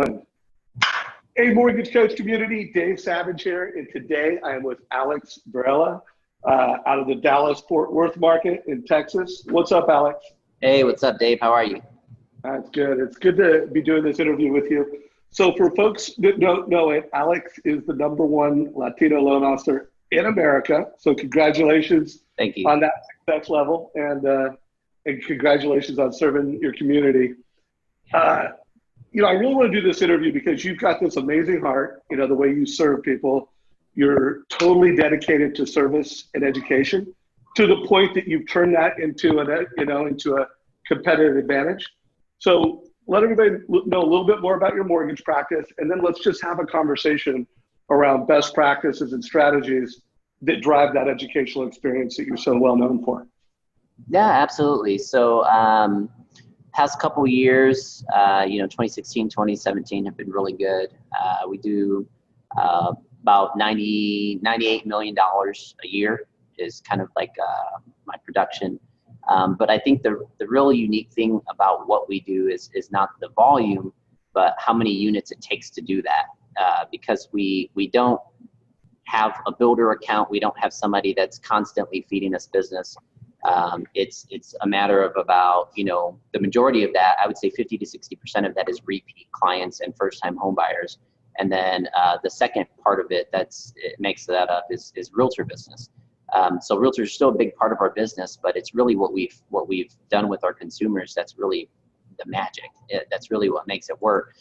Hey, Mortgage Coach community, Dave Savage here, and today I am with Alex Varela out of the Dallas-Fort Worth market in Texas. What's up, Alex? Hey, what's up, Dave? How are you? That's good. It's good to be doing this interview with you. So for folks that don't know it, Alex is the #1 Latino loan officer in America. So congratulations Thank you. on that success level, and congratulations on serving your community. I really want to do this interview because you've got this amazing heart, the way you serve people. You're totally dedicated to service and education to the point that you've turned that into a competitive advantage. So let everybody know a little bit more about your mortgage practice, and then let's just have a conversation around best practices and strategies that drive that educational experience that you're so well known for. Yeah, absolutely. So past couple years, 2016, 2017 have been really good. We do about $98 million a year is kind of like my production. But I think the really unique thing about what we do is not the volume, but how many units it takes to do that. Because we don't have a builder account. We don't have somebody that's constantly feeding us business. It's a matter of about, the majority of that, I would say 50 to 60% of that is repeat clients and first-time home buyers. And then the second part of it it makes that up is realtor business. So realtors are still a big part of our business, but it's really what we've done with our consumers that's really the magic. That's really what makes it work.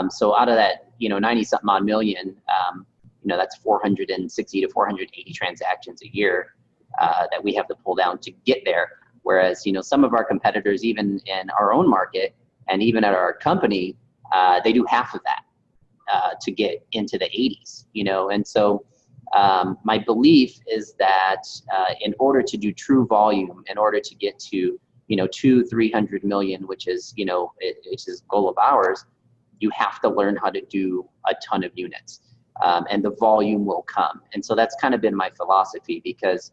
So out of that, 90-something odd million, that's 460 to 480 transactions a year that we have to pull down to get there. Whereas, some of our competitors, even in our own market and even at our company, they do half of that to get into the 80s, and so my belief is that in order to do true volume, in order to get to 200-300 million, which is it's a goal of ours, you have to learn how to do a ton of units, and the volume will come. And so that's kind of been my philosophy, because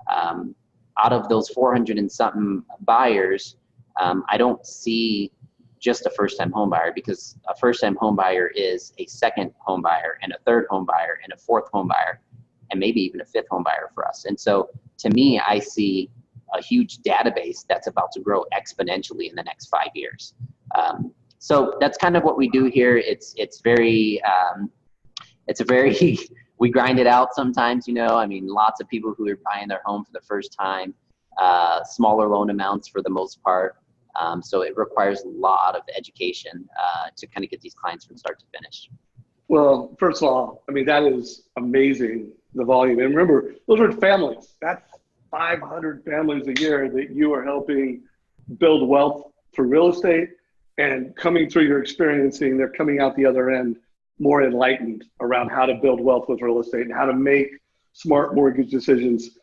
out of those 400 and something buyers, I don't see just a first-time home buyer, because a first-time home buyer is a second home buyer and a third home buyer and a fourth home buyer and maybe even a fifth home buyer for us. And so to me, I see a huge database that's about to grow exponentially in the next 5 years. So that's kind of what we do here. It's very we grind it out sometimes, lots of people who are buying their home for the first time, smaller loan amounts for the most part. So it requires a lot of education to kind of get these clients from start to finish. Well, first of all, that is amazing, the volume. And remember, those are families. That's 500 families a year that you are helping build wealth through real estate, and coming through your experiencing, they're coming out the other end more enlightened around how to build wealth with real estate and how to make smart mortgage decisions.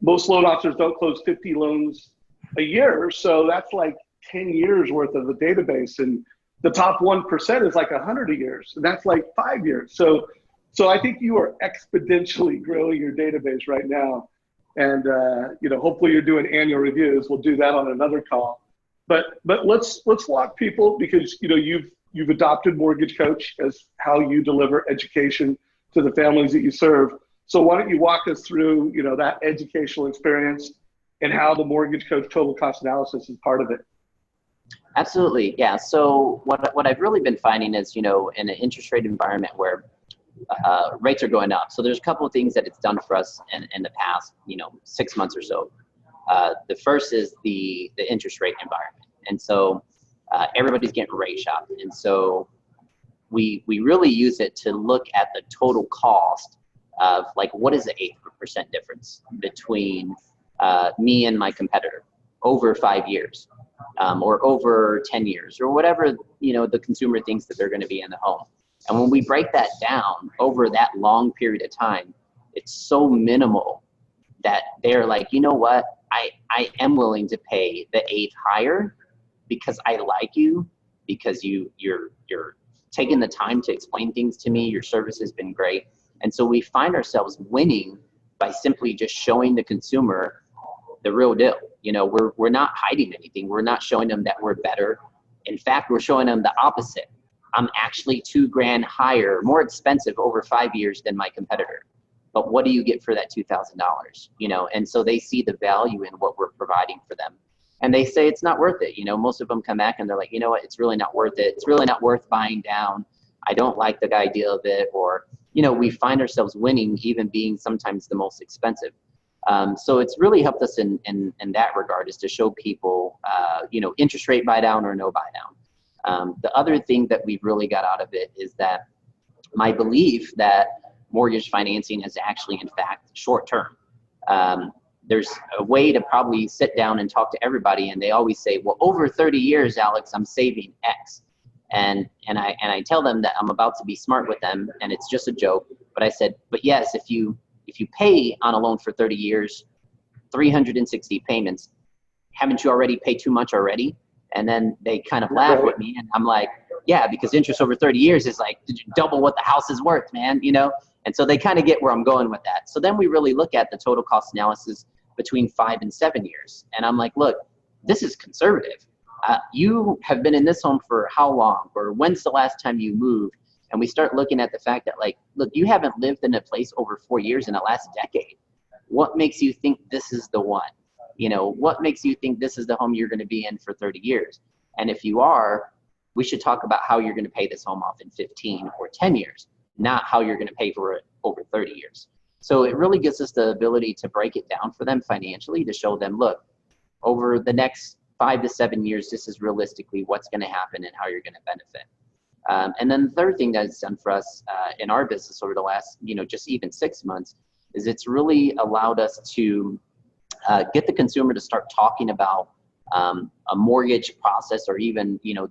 Most loan officers don't close 50 loans a year, so that's like 10 years worth of the database, and the top 1% is like 100 years, and that's like 5 years. So I think you are exponentially growing your database right now, and hopefully you're doing annual reviews. We'll do that on another call, but let's walk people, because you've adopted Mortgage Coach as how you deliver education to the families that you serve. So why don't you walk us through that educational experience and how the Mortgage Coach total cost analysis is part of it? Absolutely. Yeah. So what I've really been finding is, in an interest rate environment where rates are going up. So there's a couple of things that it's done for us in the past, 6 months or so. The first is the interest rate environment. And so everybody's getting rate shopped. And so we really use it to look at the total cost of, like, what is the 8% difference between me and my competitor over 5 years, or over 10 years, or whatever, the consumer thinks that they're going to be in the home. And when we break that down over that long period of time, it's so minimal that they're like, you know what, I am willing to pay the 8 higher because I like you, because you're taking the time to explain things to me. Your service has been great. And so we find ourselves winning by simply just showing the consumer the real deal. We're not hiding anything. We're not showing them that we're better. In fact, we're showing them the opposite. I'm actually $2,000 higher, more expensive over 5 years than my competitor. But what do you get for that $2,000? You know, and so they see the value in what we're providing for them. And they say it's not worth it. You know, most of them come back and they're like, you know what, it's really not worth it. It's really not worth buying down. I don't like the idea of it. Or, you know, we find ourselves winning, even being sometimes the most expensive. So it's really helped us in that regard, is to show people, you know, interest rate buy down or no buy down. The other thing that we've really got out of it is that my belief that mortgage financing is actually, in fact, short term. There's a way to probably sit down and talk to everybody, and they always say, well, over 30 years, Alex, I'm saving X. And I tell them that I'm about to be smart with them, and it's just a joke. But I said, but yes, if you pay on a loan for 30 years, 360 payments, haven't you already paid too much already? And then they kind of laugh at me, and I'm like, yeah, because interest over 30 years is like double what the house is worth, man, you know? And so they kind of get where I'm going with that. So then we really look at the total cost analysis between 5 and 7 years. And I'm like, look, this is conservative. You have been in this home for how long? Or when's the last time you moved? And we start looking at the fact that, like, look, you haven't lived in a place over 4 years in the last decade. What makes you think this is the one? You know, what makes you think this is the home you're going to be in for 30 years? And if you are, we should talk about how you're going to pay this home off in 15 or 10 years, not how you're going to pay for it over 30 years. So it really gives us the ability to break it down for them financially, to show them, look, over the next 5 to 7 years, this is realistically what's going to happen and how you're going to benefit. And then the third thing that it's done for us in our business over the last, you know, just even 6 months, is it's really allowed us to get the consumer to start talking about a mortgage process, or even, you know,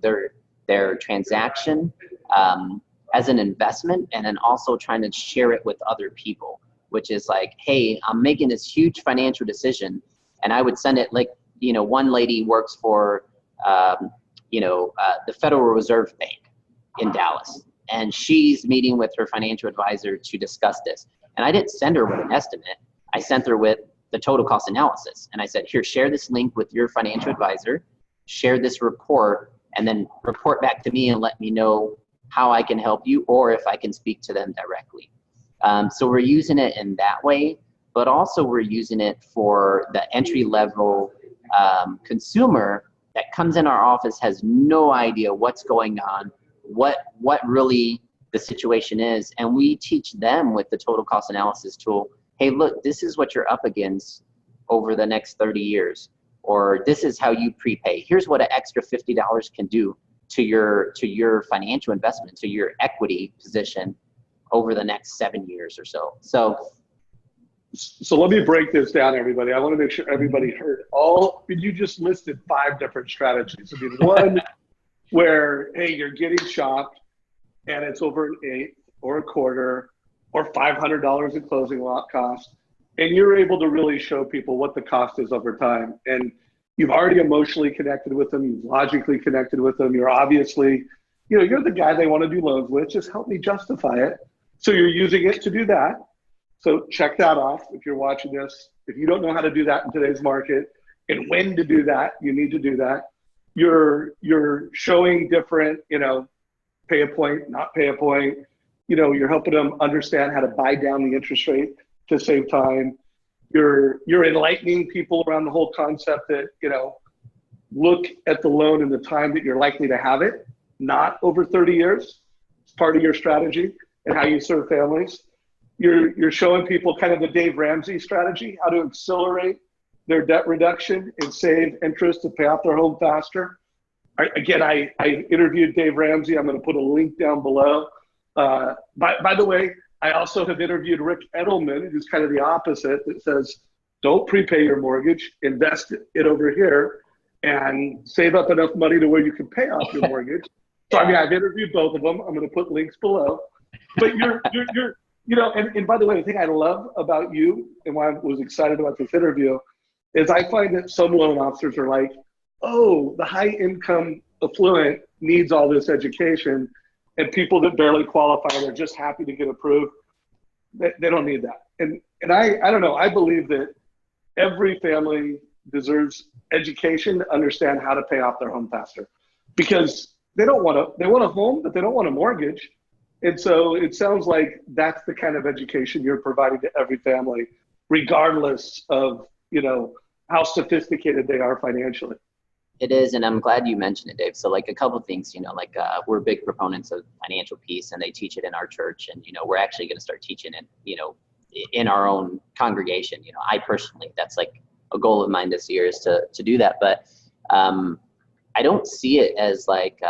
their transaction as an investment, and then also trying to share it with other people, which is like, hey, I'm making this huge financial decision, and I would send it, like, you know, one lady works for, the Federal Reserve Bank in Dallas, and she's meeting with her financial advisor to discuss this. And I didn't send her with an estimate. I sent her with the total cost analysis. And I said, here, share this link with your financial advisor, share this report, and then report back to me and let me know how I can help you, or if I can speak to them directly. So we're using it in that way, but also we're using it for the entry-level consumer that comes in our office, has no idea what's going on, what really the situation is. And we teach them with the total cost analysis tool, hey, look, this is what you're up against over the next 30 years, or this is how you prepay. Here's what an extra $50 can do to your financial investment, to your equity position over the next 7 years or so. So let me break this down, everybody. I want to make sure everybody heard you just listed 5 different strategies. I mean, one where, hey, you're getting shopped and it's over an eighth or a quarter or $500 in closing lot cost, and you're able to really show people what the cost is over time. And you've already emotionally connected with them, you've logically connected with them, you're obviously, you know, you're the guy they want to do loans with, just help me justify it. So you're using it to do that. So check that off if you're watching this. If you don't know how to do that in today's market and when to do that, you need to do that. You're showing different, you know, pay a point, not pay a point. You know, you're helping them understand how to buy down the interest rate to save time. You're enlightening people around the whole concept that, you know, look at the loan and the time that you're likely to have it, not over 30 years. It's part of your strategy and how you serve families. You're showing people kind of the Dave Ramsey strategy, how to accelerate their debt reduction and save interest to pay off their home faster. I interviewed Dave Ramsey. I'm going to put a link down below. By the way, I also have interviewed Rick Edelman, who's kind of the opposite, that says, don't prepay your mortgage, invest it over here and save up enough money to where you can pay off your mortgage. So, I mean, I've interviewed both of them. I'm going to put links below. But you're you know, and by the way, the thing I love about you and why I was excited about this interview is I find that some loan officers are like, oh, the high income affluent needs all this education, and people that barely qualify, they're just happy to get approved. They don't need that. And I don't know, I believe that every family deserves education to understand how to pay off their home faster. Because they want a home, but they don't want a mortgage. And so it sounds like that's the kind of education you're providing to every family, regardless of, how sophisticated they are financially. It is, and I'm glad you mentioned it, Dave. So like a couple of things, we're big proponents of financial peace, and they teach it in our church, and we're actually going to start teaching it, in our own congregation. I personally, that's like a goal of mine this year is to do that. But I don't see it as like,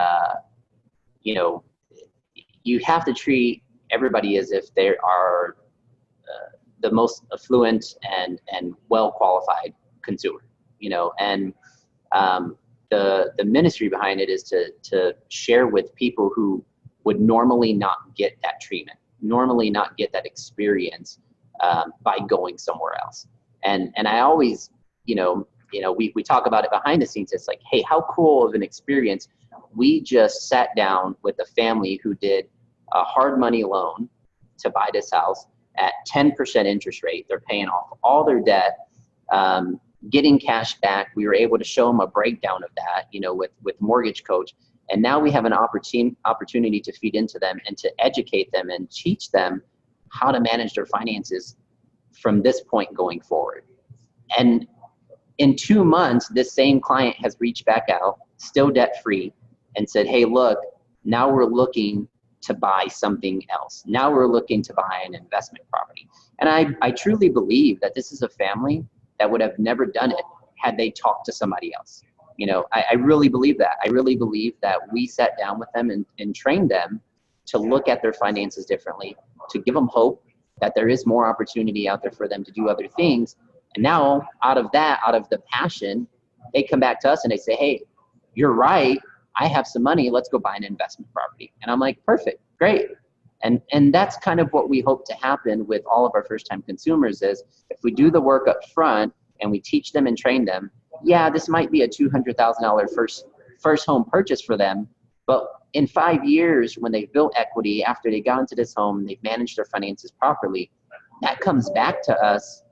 you have to treat everybody as if they are the most affluent and well qualified consumer, and the ministry behind it is to share with people who would normally not get that treatment, normally not get that experience by going somewhere else. And I always, we talk about it behind the scenes. It's like, hey, how cool of an experience. We just sat down with a family who did a hard money loan to buy this house at 10% interest rate. They're paying off all their debt, getting cash back. We were able to show them a breakdown of that, with Mortgage Coach. And now we have an opportunity to feed into them and to educate them and teach them how to manage their finances from this point going forward. And in 2 months, this same client has reached back out, still debt free, and said, hey, look, now we're looking to buy something else. Now we're looking to buy an investment property. And I truly believe that this is a family that would have never done it had they talked to somebody else. I really believe that. I really believe that we sat down with them and trained them to look at their finances differently, to give them hope that there is more opportunity out there for them to do other things. And now out of the passion, they come back to us and they say, hey, you're right. I have some money. Let's go buy an investment property. And I'm like, perfect, great. And that's kind of what we hope to happen with all of our first-time consumers is if we do the work up front and we teach them and train them, yeah, this might be a $200,000 first home purchase for them, but in 5 years when they've built equity, after they got into this home, they've managed their finances properly, that comes back to us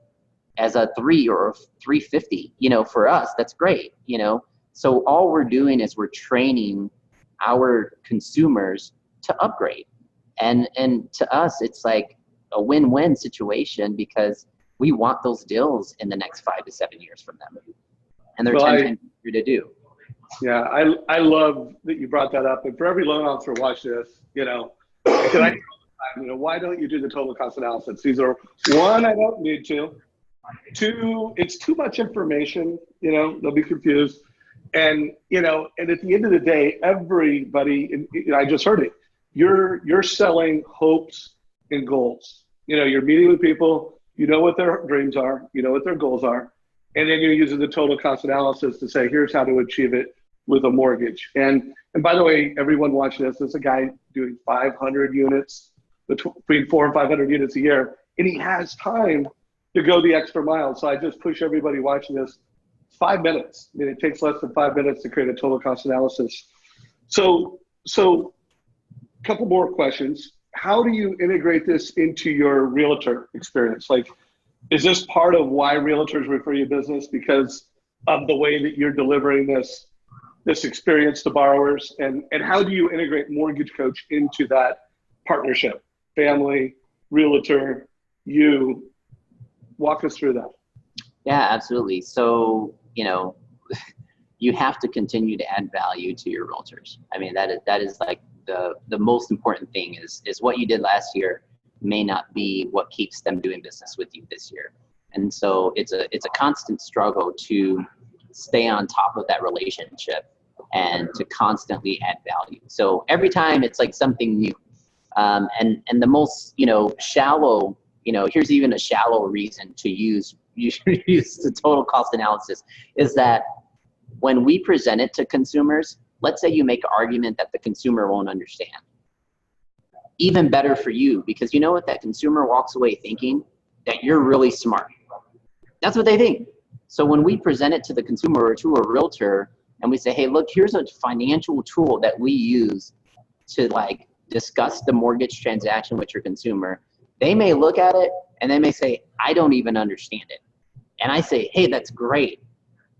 as a 3 or 350, for us, that's great, So all we're doing is we're training our consumers to upgrade. And to us, it's like a win-win situation because we want those deals in the next 5 to 7 years from them. And they're 10 times easier to do. Yeah, I love that you brought that up. And for every loan officer watch this, why don't you do the total cost analysis? These are, one, I don't need to. 2, it's too much information, they'll be confused. And, and at the end of the day, everybody, I just heard it, you're selling hopes and goals. You're meeting with people, what their dreams are, what their goals are. And then you're using the total cost analysis to say, here's how to achieve it with a mortgage. And by the way, everyone watching this, there's a guy doing 500 units, between 400 and 500 units a year, and he has time to go the extra mile. So I just push everybody watching this, 5 minutes. I mean, it takes less than 5 minutes to create a total cost analysis. So a couple more questions. How do you integrate this into your realtor experience? Like, is this part of why realtors refer you business because of the way that you're delivering this experience to borrowers? And how do you integrate Mortgage Coach into that partnership? Family, realtor, you. Walk us through that. Yeah, absolutely. So, you have to continue to add value to your realtors. I mean, that is like the most important thing is what you did last year may not be what keeps them doing business with you this year. And so it's a constant struggle to stay on top of that relationship and to constantly add value. So every time it's like something new. And the most, shallow, here's even a shallow reason to use the total cost analysis is that when we present it to consumers, let's say you make an argument that the consumer won't understand. Even better for you, because you know what, that consumer walks away thinking that you're really smart. That's what they think. So when we present it to the consumer or to a realtor and we say, hey, look, here's a financial tool that we use to like discuss the mortgage transaction with your consumer, they may look at it and they may say, I don't even understand it. And I say, hey, that's great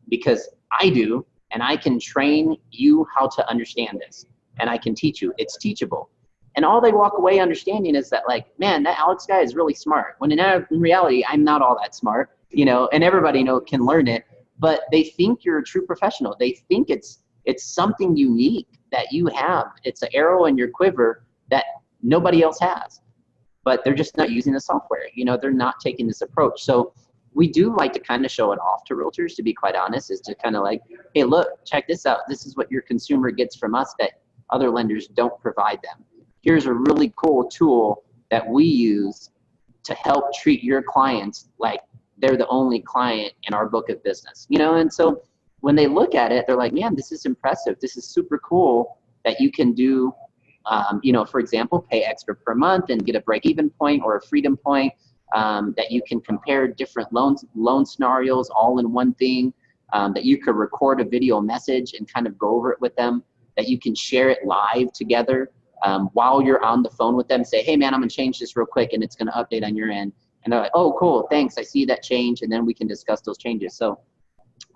because I do, and I can train you how to understand this. and I can teach you. It's teachable. And all they walk away understanding is that, like, man, that Alex guy is really smart. When in reality, I'm not all that smart, you know, and everybody can learn it, but they think you're a true professional. They think it's something unique that you have. It's an arrow in your quiver that nobody else has, but they're just not using the software. You know, they're not taking this approach. So we do like to kind of show it off to realtors, to be quite honest, is to kind of like, hey, look, check this out. This is what your consumer gets from us that other lenders don't provide them. Here's a really cool tool that we use to help treat your clients like they're the only client in our book of business, you know? And so when they look at it, they're like, man, this is impressive. This is super cool that you can do, you know, for example, pay extra per month and get a break-even point or a freedom point, that you can compare different loan scenarios all in one thing, that you could record a video message and kind of go over it with them, that you can share it live together while you're on the phone with them. Say, hey, man, I'm going to change this real quick, and it's going to update on your end. And they're like, oh, cool, thanks. I see that change, and then we can discuss those changes. So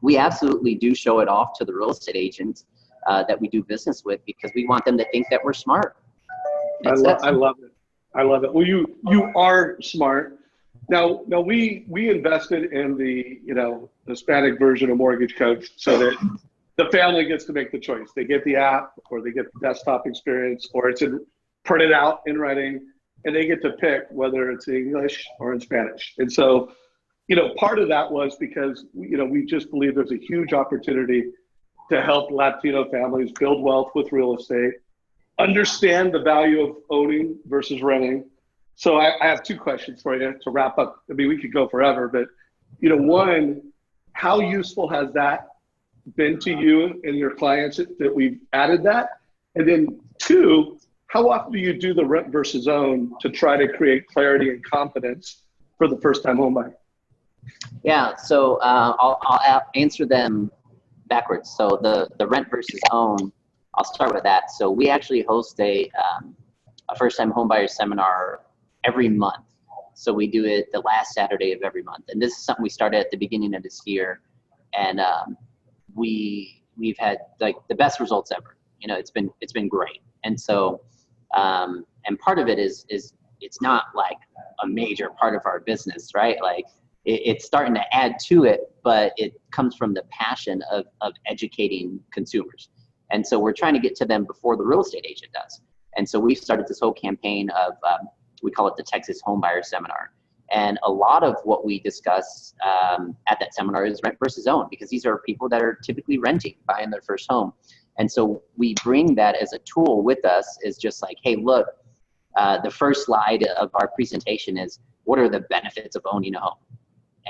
we absolutely do show it off to the real estate agents that we do business with, because we want them to think that we're smart. I love it. I love it. Well, you are smart. Now we invested in the, you know, Hispanic version of Mortgage Coach so that the family gets to make the choice. They get the app, or they get the desktop experience, or it's printed out in writing, and they get to pick whether it's in English or in Spanish. And so, you know, part of that was because, you know, we just believe there's a huge opportunity to help Latino families build wealth with real estate, understand the value of owning versus renting. So I have two questions for you to wrap up. I mean, we could go forever, but, you know, one, how useful has that been to you and your clients that we've added that? And then two, how often do you do the rent versus own to try to create clarity and confidence for the first-time home buyer? Yeah, so I'll answer them backwards. So the rent versus own, I'll start with that. So we actually host a first-time homebuyer seminar every month. So we do it the last Saturday of every month, and this is something we started at the beginning of this year, and we've had like the best results ever. You know, it's been great, and so and part of it is it's not like a major part of our business, right? Like it's starting to add to it, but it comes from the passion of educating consumers. And so we're trying to get to them before the real estate agent does. And so we've started this whole campaign of, we call it the Texas Homebuyer Seminar. And a lot of what we discuss at that seminar is rent versus own, because these are people that are typically renting, buying their first home. And so we bring that as a tool with us, is just like, hey, look, the first slide of our presentation is, what are the benefits of owning a home?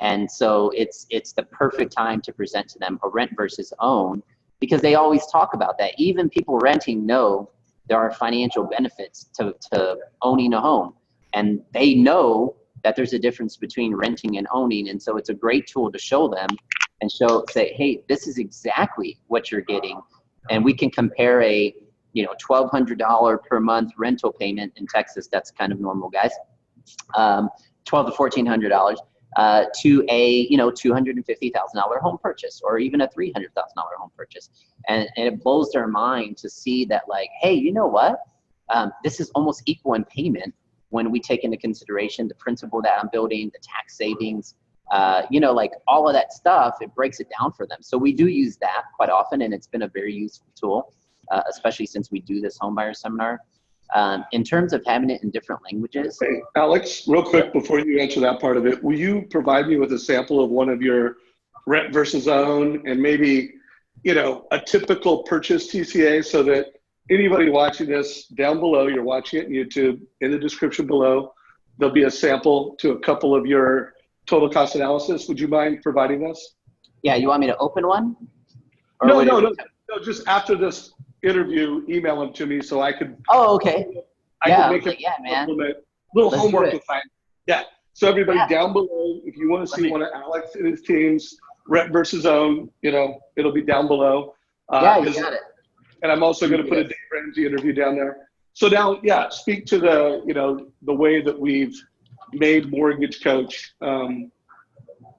And so it's the perfect time to present to them a rent versus own, because they always talk about that. Even people renting know there are financial benefits to owning a home, and they know that there's a difference between renting and owning. And so it's a great tool to show them and say, hey, this is exactly what you're getting. And we can compare a, you know, $1,200 per month rental payment in Texas. That's kind of normal, guys. $1,200 to $1,400 to a, you know, $250,000 home purchase, or even a $300,000 home purchase. And it blows their mind to see that, like, hey, you know what? This is almost equal in payment when we take into consideration the principal that I'm building, the tax savings, you know, like all of that stuff. It breaks it down for them. So we do use that quite often, and it's been a very useful tool, especially since we do this homebuyer seminar. In terms of having it in different languages. Hey, Alex, real quick before you answer that part of it, will you provide me with a sample of one of your rent versus own, and maybe, you know, a typical purchase TCA, so that anybody watching this down below, you're watching it on YouTube, in the description below, there'll be a sample to a couple of your total cost analysis. Would you mind providing us? Yeah, you want me to open one? Or No, just after this interview, email them to me so I could. Oh, okay. I could make it, yeah, man. Little homework assignment. Yeah. So everybody down below, if you want to see one of Alex and his team's rent versus own, you know, it'll be down below. Yeah, you got it. And I'm also going to put a Dave Ramsey interview down there. So now, yeah, speak to the, you know, the way that we've made Mortgage Coach, you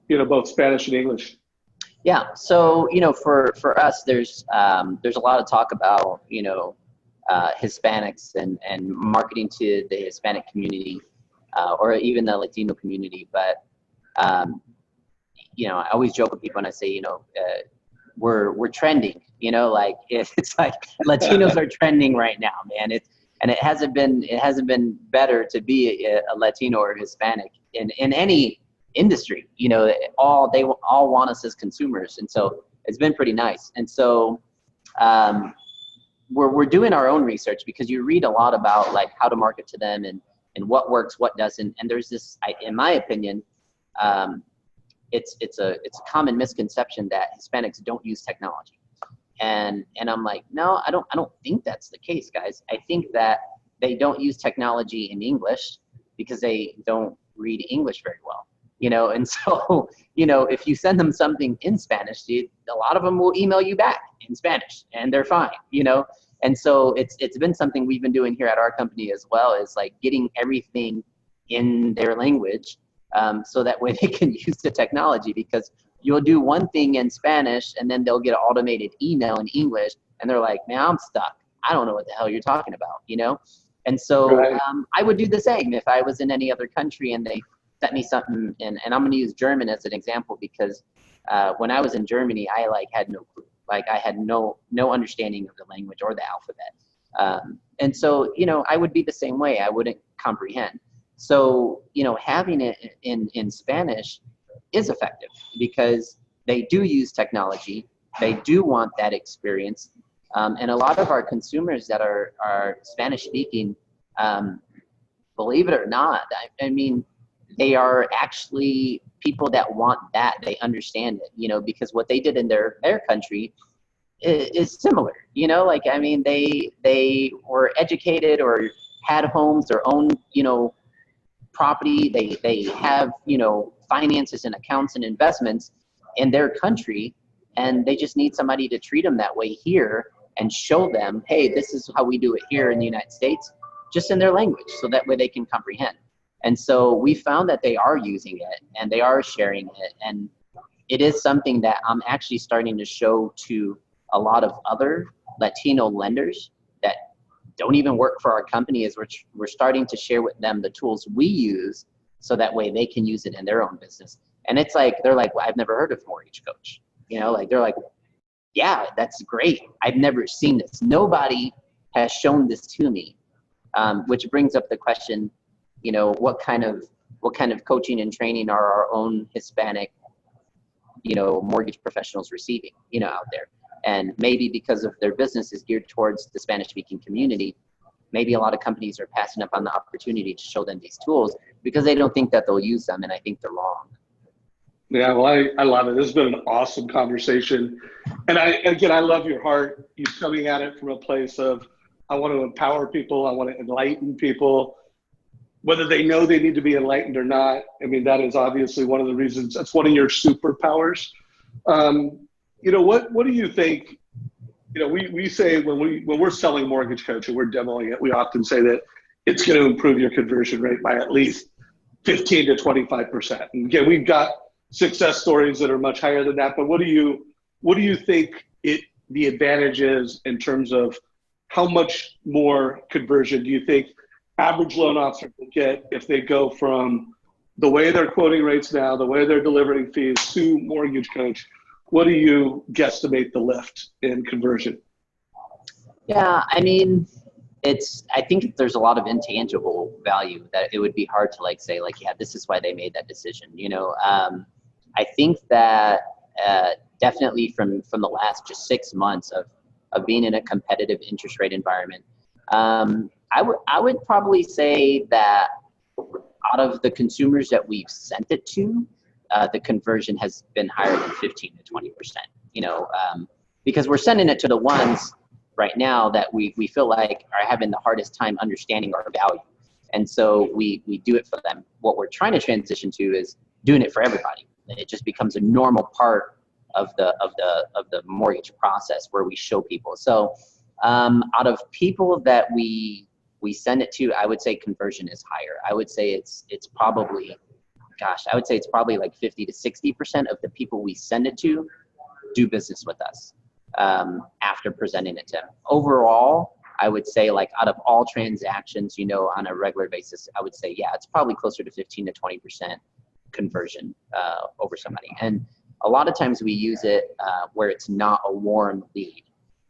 know, both Spanish and English. Yeah. So, you know, for us, there's a lot of talk about, you know, Hispanics and marketing to the Hispanic community, or even the Latino community. But you know, I always joke with people and I say, you know, we're trending. You know, like it's like Latinos are trending right now, man. And it hasn't been better to be a Latino or Hispanic in any industry. You know, they all want us as consumers, and so it's been pretty nice. And so we're doing our own research, because you read a lot about like how to market to them and what works, what doesn't. And there's this, in my opinion, it's a common misconception that Hispanics don't use technology. And I'm like, no, I don't think that's the case, guys. I think that they don't use technology in English because they don't read English very well, you know. And so, you know, if you send them something in Spanish, a lot of them will email you back in Spanish, and they're fine, you know. And so it's been something we've been doing here at our company as well, is like getting everything in their language, so that way they can use the technology. Because you'll do one thing in Spanish and then they'll get an automated email in English, and they're like, man, I'm stuck. I don't know what the hell you're talking about, you know? And so Right. I would do the same if I was in any other country and they sent me something. And I'm going to use German as an example, because when I was in Germany, I like had no clue. Like I had no understanding of the language or the alphabet. And so, you know, I would be the same way. I wouldn't comprehend. So, you know, having it in Spanish is effective, because they do use technology. They do want that experience. And a lot of our consumers that are Spanish speaking, believe it or not, I mean, they are actually people that want that. They understand it, you know, because what they did in their country is similar, you know. Like, I mean, they were educated or had homes, their own, you know, property. They have, you know, finances and accounts and investments in their country, and they just need somebody to treat them that way here and show them, hey, this is how we do it here in the United States, just in their language, so that way they can comprehend. And so we found that they are using it and they are sharing it, and it is something that I'm actually starting to show to a lot of other Latino lenders that don't even work for our company, is we're starting to share with them the tools we use, so that way they can use it in their own business. And it's like, they're like, well, I've never heard of Mortgage Coach. You know, like they're like, yeah, that's great. I've never seen this. Nobody has shown this to me. Which brings up the question, you know, what kind of coaching and training are our own Hispanic, you know, mortgage professionals receiving, you know, out there? And maybe because of their business is geared towards the Spanish speaking community, maybe a lot of companies are passing up on the opportunity to show them these tools because they don't think that they'll use them. And I think they're wrong. Yeah, well, I love it. This has been an awesome conversation. And I love your heart. You're coming at it from a place of, I want to empower people. I want to enlighten people, whether they know they need to be enlightened or not. I mean, that is obviously one of the reasons. That's one of your superpowers. You know, what do you think? You know, we say when we're selling Mortgage Coach and we're demoing it, we often say that it's going to improve your conversion rate by at least 15 to 25%. And again, we've got success stories that are much higher than that. But what do you think the advantage is in terms of how much more conversion do you think average loan officer will get if they go from the way they're quoting rates now, the way they're delivering fees, to Mortgage Coach? What do you guesstimate the lift in conversion? Yeah, I mean, I think there's a lot of intangible value that it would be hard to like say like, yeah, this is why they made that decision. You know, I think that definitely from the last just 6 months of being in a competitive interest rate environment, I would probably say that out of the consumers that we've sent it to, the conversion has been higher than 15 to 20%, you know, because we're sending it to the ones right now that we feel like are having the hardest time understanding our value. And so we do it for them. What we're trying to transition to is doing it for everybody. It just becomes a normal part of the mortgage process where we show people. So out of people that we send it to, I would say conversion is higher. I would say it's probably, I would say it's probably like 50 to 60% of the people we send it to do business with us after presenting it to them. Overall, I would say like out of all transactions, you know, on a regular basis, I would say, yeah, it's probably closer to 15 to 20% conversion over somebody. And a lot of times we use it where it's not a warm lead.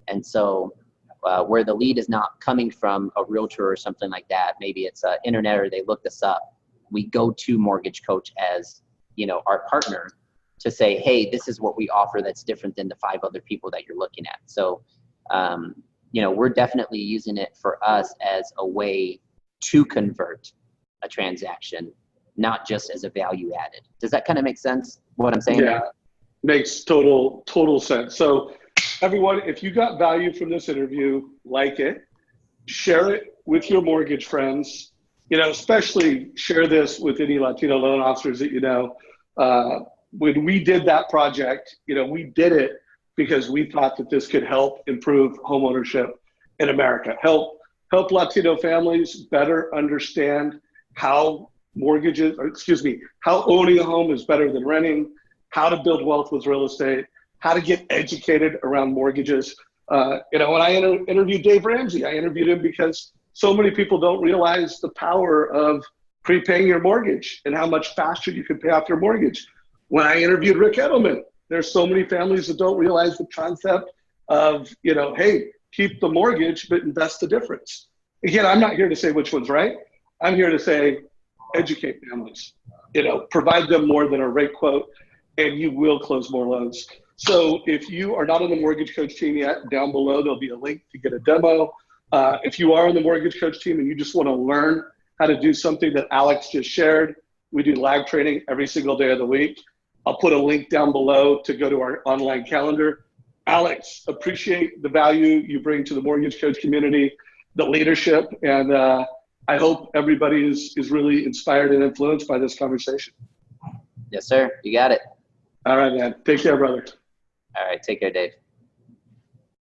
And so where the lead is not coming from a realtor or something like that, maybe it's internet or they looked us up, we go to Mortgage Coach as, you know, our partner to say, hey, this is what we offer that's different than the 5 other people that you're looking at. So, you know, we're definitely using it for us as a way to convert a transaction, not just as a value added. Does that kind of make sense, what I'm saying? Yeah, makes total sense. So everyone, if you got value from this interview, like it, share it with your mortgage friends, you know, especially share this with any Latino loan officers that you know. When we did that project, you know, we did it because we thought that this could help improve homeownership in America, help Latino families better understand how how owning a home is better than renting, how to build wealth with real estate, how to get educated around mortgages. You know, when I interviewed Dave Ramsey, I interviewed him because so many people don't realize the power of prepaying your mortgage and how much faster you can pay off your mortgage. When I interviewed Rick Edelman, there's so many families that don't realize the concept of, you know, hey, keep the mortgage, but invest the difference. Again, I'm not here to say which one's right. I'm here to say, educate families, you know, provide them more than a rate quote, and you will close more loans. So if you are not on the Mortgage Coach team yet, down below, there'll be a link to get a demo. If you are on the Mortgage Coach team and you just want to learn how to do something that Alex just shared, we do live training every single day of the week. I'll put a link down below to go to our online calendar. Alex, appreciate the value you bring to the Mortgage Coach community, the leadership, and I hope everybody is really inspired and influenced by this conversation. Yes, sir. You got it. All right, man. Take care, brother. All right. Take care, Dave.